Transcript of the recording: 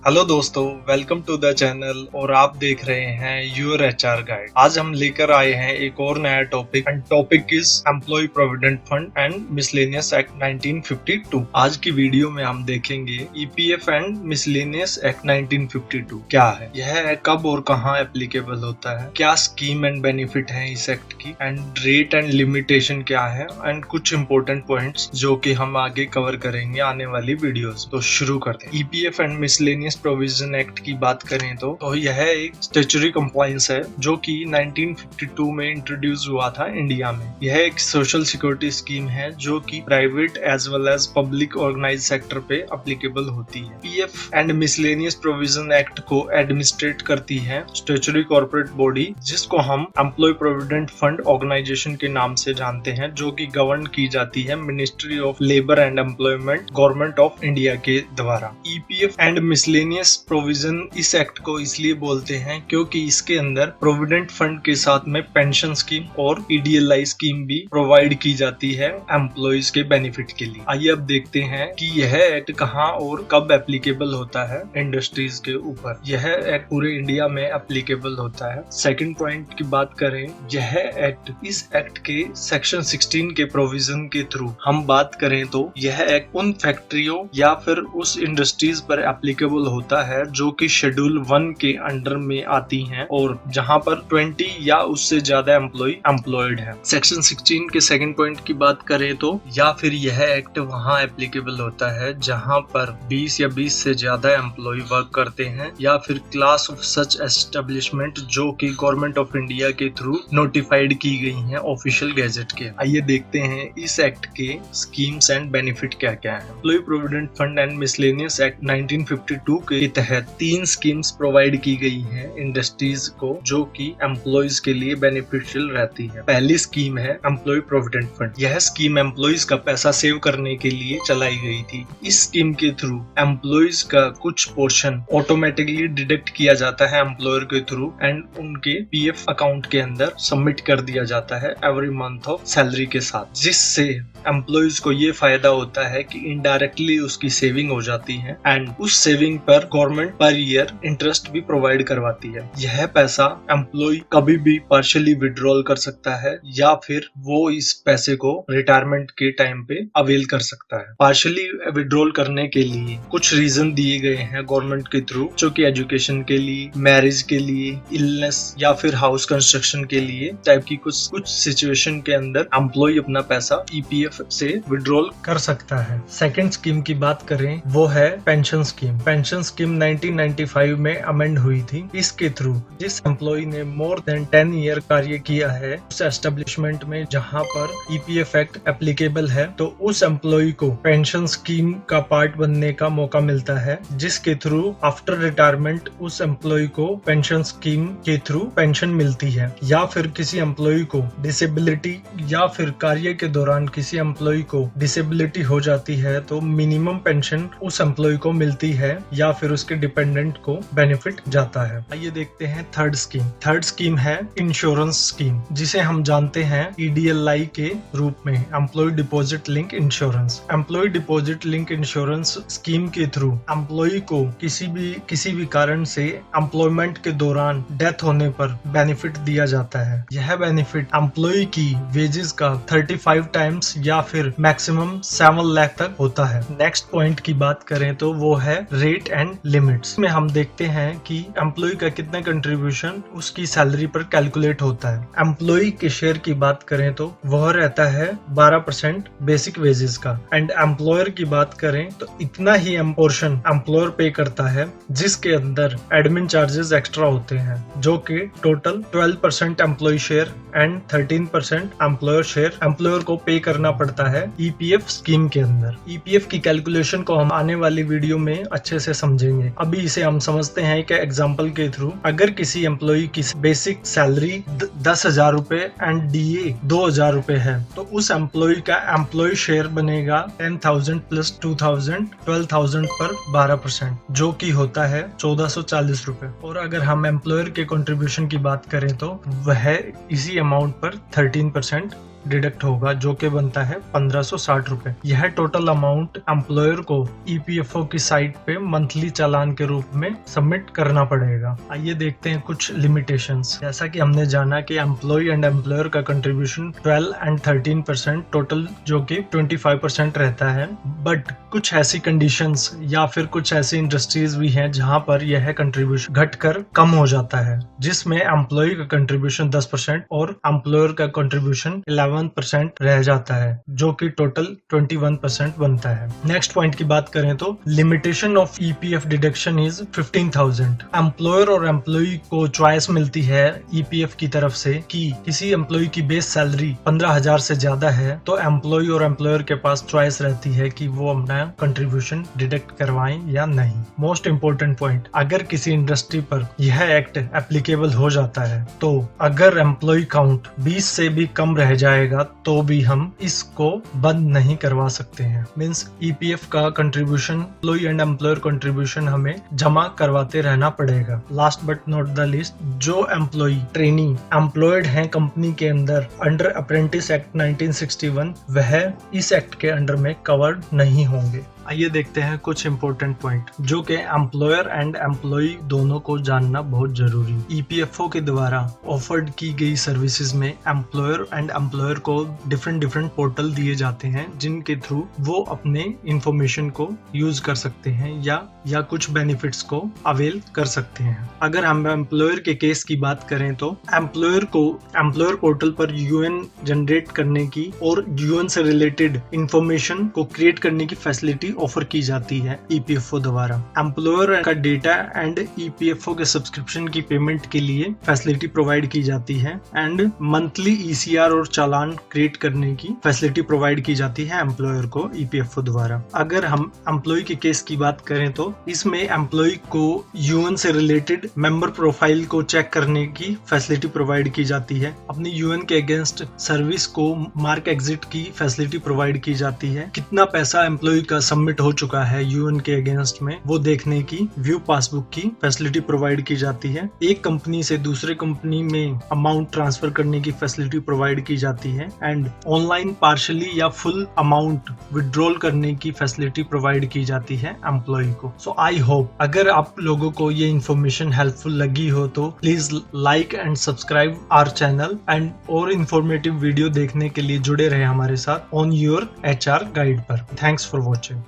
Hello दोस्तों, welcome to the channel और आप देख रहे हैं योर एचआर गाइड। आज हम लेकर आए हैं एक और नया topic and topic is employ provident fund and miscellaneous act 1952। आज की वीडियो में हम देखेंगे ईपीएफ एंड मिसलेनियस एक्ट 1952 क्या है, यह एक्ट कब और कहां एप्लीकेबल होता है, क्या स्कीम एंड बेनिफिट है इस एक्ट की, एंड रेट एंड लिमिटेशन क्या है, एंड कुछ इंपॉर्टेंट पॉइंट्स जो कि हम आगे कवर करेंगे आने वाली वीडियोस। तो शुरू करते हैं। EPF and miscellaneous provision act की बात करें तो यह एक स्टैट्यूटरी कंप्लायंस है जो कि 1952 में इंट्रोड्यूस हुआ था इंडिया में। यह एक सोशल सिक्योरिटी स्कीम है जो कि private as well as public organize sector पे एप्लीकेबल होती है। PF and miscellaneous provision act को एडमिनिस्ट्रेट करती है स्टैट्यूटरी कॉर्पोरेट बॉडी जिसको हम एम्प्लॉय प्रोविडेंट फंड ऑर्गेनाइजेशन के नाम से जानते हैं, जो कि गवर्न की जाती है ministry of labour and employment government of India के द्वारा। ईपीएफ एंड मिसलेनियस प्रोविजन इस एक्ट को इसलिए बोलते हैं क्योंकि इसके अंदर प्रोविडेंट फंड के साथ में पेंशन स्कीम और ईडीएलआई स्कीम भी प्रोवाइड की जाती है एम्प्लॉयज के बेनिफिट के लिए। आइए अब देखते हैं कि यह एक्ट कहां और कब एप्लीकेबल होता है इंडस्ट्रीज के ऊपर। यह एक्ट पूरे इंडिया में एप्लीकेबल होता है। सेकंड पॉइंट की बात करें, यह एक्ट इस एक्ट के सेक्शन 16 के प्रोविजन के थ्रू हम बात करें तो यह एक्ट उन फैक्ट्रियों या फिर उस इंडस्ट्रीज पर एप्लीकेबल होता है जो कि शेड्यूल 1 के अंडर में आती हैं और जहां पर 20 या उससे ज्यादा एम्प्लॉय एम्प्लॉयड है। सेक्शन 16 के सेकंड पॉइंट की बात करें तो या फिर यह एक्ट वहां एप्लीकेबल होता है जहां पर 20 या 20 से ज्यादा एम्प्लॉय वर्क करते हैं या फिर क्लास ऑफ सच एस्टेब्लिशमेंट जो कि गवर्नमेंट ऑफ इंडिया के थ्रू नोटिफाइड की गई हैं ऑफिशियल गैजेट के। आइए देखते हैं इस एक्ट के स्कीम्स एंड बेनिफिट क्या क्या है। Employ provident fund and miscellaneous act 1952 के तहत 3 स्कीम्स प्रोवाइड की गई हैं इंडस्ट्रीज को जो कि एम्प्लॉयज के लिए बेनिफिशियल रहती है। पहली स्कीम है एम्प्लॉय प्रोविडेंट फंड। यह स्कीम एम्प्लॉयज का पैसा सेव करने के लिए चलाई गई थी। इस स्कीम के थ्रू एम्प्लॉयज का कुछ पोर्शन ऑटोमेटिकली डिडक्ट किया जाता है एम्प्लॉयर के थ्रू एंड उनके पीएफ अकाउंट के अंदर सबमिट कर दिया जाता है एवरी मंथ ऑफ सैलरी के साथ, जिससे एम्प्लॉयज को ये फायदा होता है कि इनडायरेक्टली उसकी सेविंग हो जाती है एंड उस सेविंग पर गवर्नमेंट पर ईयर इंटरेस्ट भी प्रोवाइड करवाती है। यह पैसा एम्प्लॉय कभी भी पार्शियली विड्रॉल कर सकता है या फिर वो इस पैसे को रिटायरमेंट के टाइम पे अवेल कर सकता है। पार्शियली विड्रॉल करने के लिए कुछ रीजन दिए गए हैं गवर्नमेंट के थ्रू, जो कि एजुकेशन के लिए, मैरिज के लिए, इलनेस या फिर हाउस कंस्ट्रक्शन के लिए टाइप की कुछ सिचुएशन के अंदर एम्प्लॉय अपना पैसा ईपीएफ से विड्रॉल कर सकता है। सेकंड स्कीम की बात करें वो है पेंशन स्कीम। पेंशन स्कीम 1995 में अमेंड हुई थी। इसके थ्रू जिस एम्प्लॉय ने मोर देन 10 ईयर कार्य किया है उस एस्टेब्लिशमेंट में जहां पर ईपीएफ एक्ट एप्लीकेबल है, तो उस एम्प्लॉय को पेंशन स्कीम का पार्ट बनने का मौका मिलता है, जिसके थ्रू आफ्टर रिटायरमेंट उस एम्प्लॉय को पेंशन स्कीम के थ्रू पेंशन मिलती है। या फिर किसी एम्प्लॉय को डिसेबिलिटी या फिर कार्य के दौरान किसी एम्प्लॉय को डिसेबिलिटी हो जाती है तो मिनिमम पेंशन उस एम्प्लॉय को मिलती है या फिर उसके डिपेंडेंट को बेनिफिट जाता है। आइए देखते हैं थर्ड स्कीम। थर्ड स्कीम है इंश्योरेंस स्कीम, जिसे हम जानते हैं ईडीएलआई के रूप में, employ deposit link insurance. Employ deposit link insurance scheme के थ्रू एम्प्लॉय को किसी भी कारण से एम्प्लॉयमेंट के दौरान डेथ होने पर बेनिफिट दिया जाता है। यह बेनिफिट एम्प्लॉय की वेजेस का 35 टाइम्स या फिर मैक्सिमम 7 लाख तक होता है। नेक्स्ट पॉइंट की बात करें तो वो है रेट एंड लिमिट्स में हम देखते हैं कि एम्प्लॉय का कितना कंट्रीब्यूशन उसकी सैलरी पर कैलकुलेट होता है। एम्प्लॉय के शेयर की बात करें तो वह रहता है 12% बेसिक वेजेस का एंड एम्प्लॉयर की बात करें तो इतना ही पोर्शन एम्प्लॉयर पे करता है जिसके अंदर एडमिन चार्जेस एक्स्ट्रा होते हैं, जो कि total 12% employ share and 13% employer share employer को पे करना पड़ता है ईपीएफ स्कीम के अंदर। ईपीएफ की कैलकुलेशन को हम आने वाली वीडियो में अच्छे से समझेंगे। अभी इसे हम समझते हैं कि एग्जांपल के थ्रू अगर किसी एम्प्लॉय की बेसिक सैलरी 10,000 रुपए एंड डीए 2,000 रुपए है तो उस एम्प्लॉय का एम्प्लॉय शेयर बनेगा 10,000 प्लस 2,000 12,000 पर 12%, जो कि होता है 1,440 रुपए। और अगर हम एम्प्लॉयर के कंट्रीब्यूशन की बात करें तो वह इसी अमाउंट पर 13% डिडक्ट होगा जो कि बनता है 1560 रुपए। यह टोटल अमाउंट एम्प्लॉयर को ईपीएफओ की साइट पे मंथली चालान के रूप में सबमिट करना पड़ेगा। आइए देखते हैं कुछ लिमिटेशंस। जैसा कि हमने जाना कि एम्प्लॉय एंड एम्प्लॉयर का कंट्रीब्यूशन 12 एंड 13% टोटल जो कि 25% रहता है, बट कुछ ऐसी कंडीशंस या फिर कुछ ऐसी इंडस्ट्रीज भी हैं जहां पर यह कंट्रीब्यूशन घटकर कम हो जाता है, जिसमें एम्प्लॉय का कंट्रीब्यूशन 10% और एम्प्लॉयर का कंट्रीब्यूशन 11% रह जाता है, जो कि टोटल 21% बनता है। नेक्स्ट पॉइंट की बात करें तो limitation of EPF deduction is 15,000। Employer और एम्प्लॉय को चॉइस मिलती है ईपीएफ की तरफ से कि किसी एम्प्लॉय की बेस सैलरी 15,000 से ज्यादा है तो एम्प्लॉय और एम्प्लॉयर के पास चॉइस रहती है कि वो अपना कंट्रीब्यूशन डिडक्ट करवाएं या नहीं। मोस्ट इंपोर्टेंट पॉइंट, अगर किसी इंडस्ट्री पर यह एक्ट एप्लीकेबल हो जाता है तो अगर एम्प्लॉय काउंट 20 से भी कम रह जाएगा तो भी हम इसको बंद नहीं करवा सकते हैं। मींस ईपीएफ का contribution, employ and employer contribution हमें जमा करवाते रहना पड़ेगा। Last but not the least, जो एम्प्लॉय ट्रेनी एम्प्लॉयड हैं कंपनी के अंदर अंडर अप्रेंटिस एक्ट 1961, वह इस एक्ट के अंडर में कवर्ड नहीं होंगे। आइए देखते हैं कुछ इंपॉर्टेंट पॉइंट जो कि एम्प्लॉयर एंड एम्प्लॉय दोनों को जानना बहुत जरूरी। ईपीएफओ के द्वारा ऑफर्ड की गई सर्विसेज में एम्प्लॉयर एंड एम्प्लॉयर को डिफरेंट पोर्टल दिए जाते हैं जिनके थ्रू वो अपने इंफॉर्मेशन को यूज कर सकते हैं या कुछ बेनिफिट्स को अवेल कर सकते हैं। अगर हम एम्प्लॉयर के केस की बात करें तो एम्प्लॉयर को एम्प्लॉयर पोर्टल पर यूएन जनरेट करने की और यूएन से रिलेटेड इंफॉर्मेशन को क्रिएट करने की फैसिलिटी ऑफर की जाती है ईपीएफओ द्वारा। एम्प्लॉयर का डेटा एंड ईपीएफओ के सब्सक्रिप्शन की पेमेंट के लिए फैसिलिटी प्रोवाइड की जाती है एंड मंथली ईसीआर और चालान क्रिएट करने की फैसिलिटी प्रोवाइड की जाती है एम्प्लॉयर को ईपीएफओ द्वारा। अगर हम एम्प्लॉय के केस की बात करें तो इसमें एम्प्लॉय को यूएन से रिलेटेड मेंबर प्रोफाइल को चेक करने की फैसिलिटी प्रोवाइड की जाती है। अपनी यूएन के अगेंस्ट सर्विस को मार्क एग्जिट की फैसिलिटी प्रोवाइड की जाती है। कितना पैसा एम्प्लॉय का सबमिट हो चुका है यूएन के अगेंस्ट में वो देखने की व्यू पासबुक की फैसिलिटी प्रोवाइड की जाती है। एक कंपनी से दूसरे कंपनी में अमाउंट ट्रांसफर करने की फैसिलिटी प्रोवाइड की जाती है एंड ऑनलाइन पार्शली या फुल अमाउंट विड्रॉल करने की फैसिलिटी प्रोवाइड की जाती है एम्प्लॉय को। सो आई होप अगर आप लोगों को ये इन्फॉर्मेशन हेल्पफुल लगी हो तो please like and subscribe our channel and और इन्फॉर्मेटिव वीडियो देखने के लिए जुड़े रहे हमारे साथ ऑन योर एचआर गाइड पर। Thanks for watching.